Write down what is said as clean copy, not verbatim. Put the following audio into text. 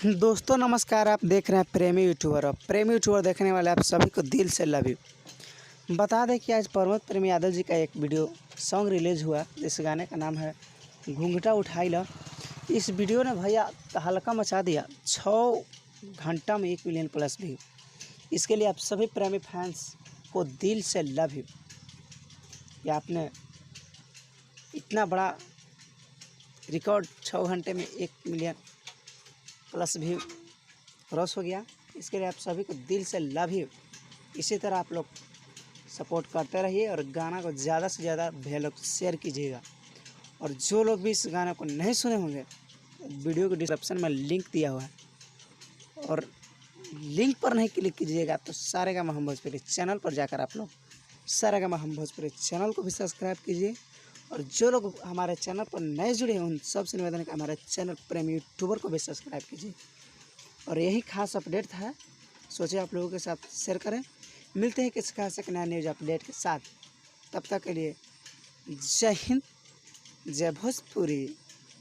दोस्तों नमस्कार। आप देख रहे हैं प्रेमी यूट्यूबर। और प्रेमी यूट्यूबर देखने वाले आप सभी को दिल से लव यू। बता दें कि आज प्रमोद प्रेमी यादव जी का एक वीडियो सॉन्ग रिलीज़ हुआ। इस गाने का नाम है घूंघटा उठाई ला। इस वीडियो ने भैया तहलका मचा दिया। 6 घंटा में 1 मिलियन प्लस व्यू। इसके लिए आप सभी प्रेमी फैंस को दिल से लव यू कि आपने इतना बड़ा रिकॉर्ड 6 घंटे में 1 मिलियन प्लस व्यू क्रॉस हो गया। इसके लिए आप सभी को दिल से लव यू। इसी तरह आप लोग सपोर्ट करते रहिए और गाना को ज़्यादा से ज़्यादा भैया लोग शेयर कीजिएगा। और जो लोग भी इस गाने को नहीं सुने होंगे, वीडियो के डिस्क्रिप्शन में लिंक दिया हुआ है और लिंक पर नहीं क्लिक कीजिएगा तो सारेगामा हम भोजपुरी चैनल पर जाकर आप लोग सारेगामा हम भोजपुरी चैनल को भी सब्सक्राइब कीजिए। और जो लोग हमारे चैनल पर नए जुड़े हैं उन सबसे निवेदन है कि हमारे चैनल प्रेमी यूट्यूबर को भी सब्सक्राइब कीजिए। और यही खास अपडेट था, सोचे आप लोगों के साथ शेयर करें। मिलते हैं किसी खास एक नया न्यूज़ अपडेट के साथ। तब तक के लिए जय हिंद, जय भोजपुरी।